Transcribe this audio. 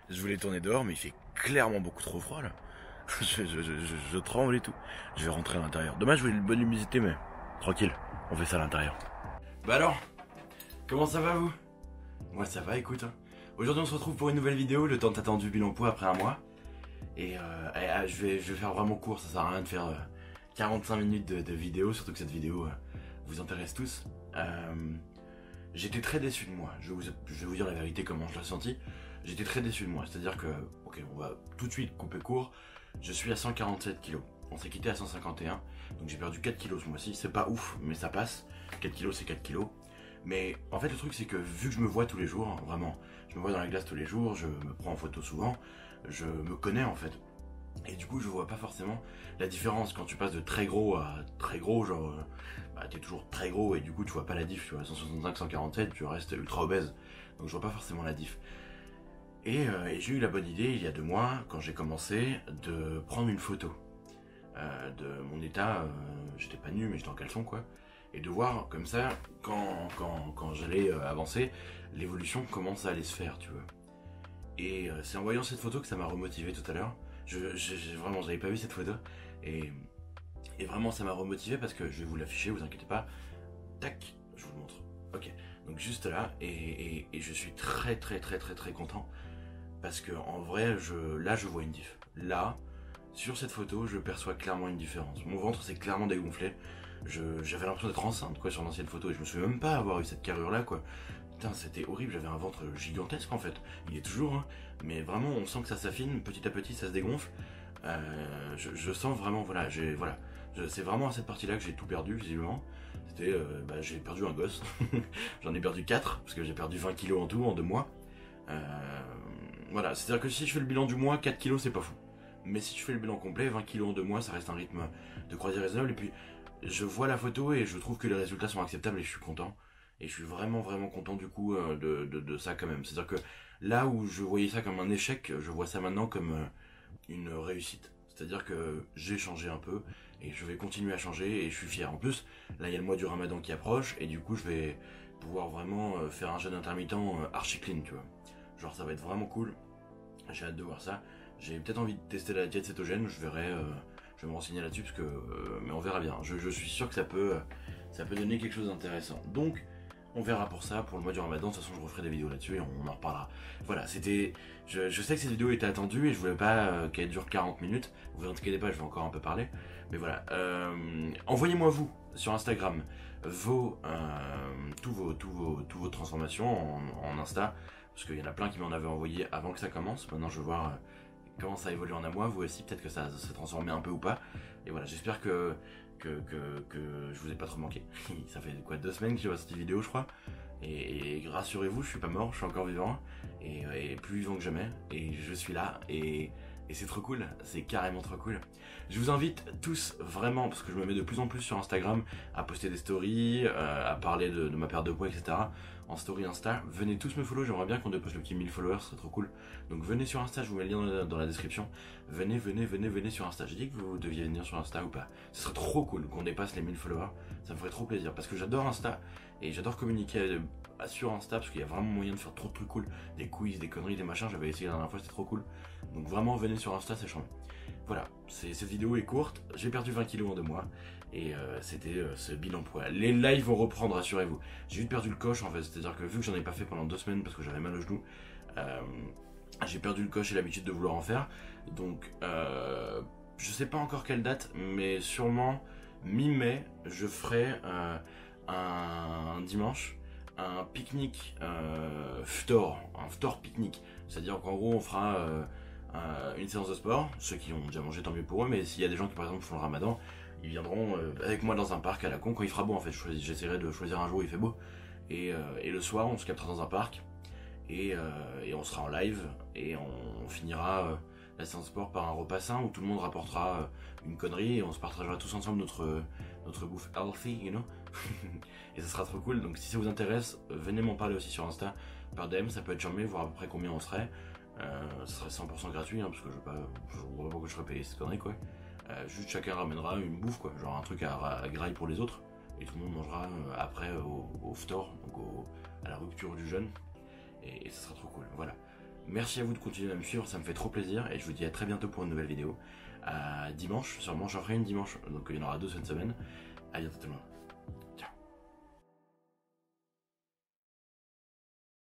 Je voulais tourner dehors, mais il fait clairement beaucoup trop froid là. Je tremble et tout. Je vais rentrer à l'intérieur. Dommage, je voulais une bonne luminosité, mais tranquille, on fait ça à l'intérieur. Bah alors, comment ça va vous? Moi ça va, écoute. Aujourd'hui on se retrouve pour une nouvelle vidéo, le temps attendu bilan poids après un mois. Et je vais faire vraiment court, ça sert à rien de faire 45 minutes de vidéo, surtout que cette vidéo vous intéresse tous. J'étais très déçu de moi, je vais vous dire la vérité comment je l'ai senti. J'étais très déçu de moi, c'est-à-dire que, ok, on va tout de suite couper court. Je suis à 147 kg, on s'est quitté à 151, donc j'ai perdu 4 kg ce mois-ci. C'est pas ouf, mais ça passe, 4 kg c'est 4 kg. Mais en fait le truc c'est que vu que je me vois tous les jours, hein, vraiment, je me vois dans la glace tous les jours, je me prends en photo souvent, je me connais en fait. Et du coup je vois pas forcément la différence quand tu passes de très gros à très gros, genre bah, t'es toujours très gros et du coup tu vois pas la diff, tu vois, 165, 147, tu restes ultra obèse, donc je vois pas forcément la diff. Et j'ai eu la bonne idée il y a 2 mois, quand j'ai commencé, de prendre une photo de mon état, j'étais pas nu mais j'étais en caleçon quoi, et de voir comme ça, quand j'allais avancer, l'évolution, comment ça allait se faire, tu vois. Et c'est en voyant cette photo que ça m'a remotivé tout à l'heure. Vraiment, j'avais pas vu cette photo, et vraiment ça m'a remotivé parce que je vais vous l'afficher, vous inquiétez pas. Tac, je vous le montre. Ok, donc juste là, et je suis très content. Parce que en vrai, là je vois une diff. Là, sur cette photo, je perçois clairement une différence. Mon ventre s'est clairement dégonflé. J'avais l'impression d'être enceinte quoi sur l'ancienne photo. Et je me souviens même pas avoir eu cette carrure là quoi. Putain, c'était horrible, j'avais un ventre gigantesque en fait. Il est toujours, hein. Mais vraiment, on sent que ça s'affine, petit à petit ça se dégonfle. Je sens vraiment, voilà, c'est vraiment à cette partie là que j'ai tout perdu visiblement. C'était, j'ai perdu un gosse. J'en ai perdu 4, parce que j'ai perdu 20 kilos en tout en 2 mois. Voilà, c'est-à-dire que si je fais le bilan du mois, 4 kilos c'est pas fou. Mais si je fais le bilan complet, 20 kilos en 2 mois, ça reste un rythme de croisière raisonnable. Et puis, je vois la photo et je trouve que les résultats sont acceptables et je suis content. Et je suis vraiment content du coup de ça quand même. C'est-à-dire que là où je voyais ça comme un échec, je vois ça maintenant comme une réussite. C'est-à-dire que j'ai changé un peu et je vais continuer à changer et je suis fier. En plus, là il y a le mois du Ramadan qui approche et du coup je vais pouvoir vraiment faire un jeûne intermittent archi clean, tu vois. Genre ça va être vraiment cool. J'ai hâte de voir ça. J'ai peut-être envie de tester la diète cétogène, je verrai, je vais me renseigner là-dessus parce que, mais on verra bien. Je suis sûr que ça peut donner quelque chose d'intéressant. Donc, on verra pour ça, pour le mois du Ramadan. De toute façon, je referai des vidéos là-dessus et on en reparlera. Voilà, c'était, je sais que cette vidéo était attendue et je voulais pas qu'elle dure 40 minutes. Vous inquiétez pas, je vais encore un peu parler. Mais voilà, envoyez-moi vous sur Instagram toutes vos transformations en Insta. Parce qu'il y en a plein qui m'en avaient envoyé avant que ça commence. Maintenant je veux voir comment ça évolue en un mois. Vous aussi, peut-être que ça s'est transformé un peu ou pas. Et voilà, j'espère que je vous ai pas trop manqué. Ça fait quoi, 2 semaines que j'ai sorti vidéo je crois. Et rassurez-vous, je suis pas mort, je suis encore vivant. Et plus vivant que jamais. Et je suis là. Et c'est trop cool, c'est carrément trop cool. Je vous invite tous vraiment, parce que je me mets de plus en plus sur Instagram, à poster des stories, à parler de ma perte de poids, etc. En story Insta. Venez tous me follow, j'aimerais bien qu'on dépasse le petit 1000 followers, ce serait trop cool. Donc venez sur Insta, je vous mets le lien dans la description. Venez sur Insta. J'ai dit que vous deviez venir sur Insta ou pas. Ce serait trop cool qu'on dépasse les 1000 followers, ça me ferait trop plaisir. Parce que j'adore Insta, et j'adore communiquer sur Insta, parce qu'il y a vraiment moyen de faire trop de trucs cool. Des quiz, des conneries, des machins, j'avais essayé la dernière fois, c'était trop cool. Donc vraiment venez sur Insta, c'est chambé. Voilà, cette vidéo est courte, j'ai perdu 20 kilos en 2 mois. Et c'était ce bilan poids. Les lives vont reprendre, rassurez-vous. J'ai juste perdu le coche en fait, c'est-à-dire que vu que j'en ai pas fait pendant 2 semaines parce que j'avais mal au genou, j'ai perdu le coche et l'habitude de vouloir en faire. Donc je sais pas encore quelle date, mais sûrement mi-mai, je ferai un dimanche un pique-nique un ftor pique-nique. C'est-à-dire qu'en gros on fera une séance de sport, ceux qui ont déjà mangé tant mieux pour eux, mais s'il y a des gens qui par exemple font le ramadan, ils viendront avec moi dans un parc à la con quand il fera beau en fait. J'essaierai de choisir un jour où il fait beau. Et le soir on se captera dans un parc et on sera en live et on finira la séance de sport par un repas sain où tout le monde rapportera une connerie et on se partagera tous ensemble notre bouffe healthy, you know. Et ça sera trop cool. Donc si ça vous intéresse, venez m'en parler aussi sur Insta par DM, ça peut être charmé, voir à peu près combien on serait. Ce serait 100% gratuit hein, parce que je vois pas pourquoi je serais payé cette connerie quoi. Juste chacun ramènera une bouffe quoi, genre un truc à graille pour les autres et tout le monde mangera après au ftor, donc à la rupture du jeûne et ça sera trop cool, voilà. Merci à vous de continuer à me suivre, ça me fait trop plaisir et je vous dis à très bientôt pour une nouvelle vidéo. À dimanche, sûrement j'en ferai une dimanche, donc il y en aura 2 cette semaine. À bientôt tout le monde.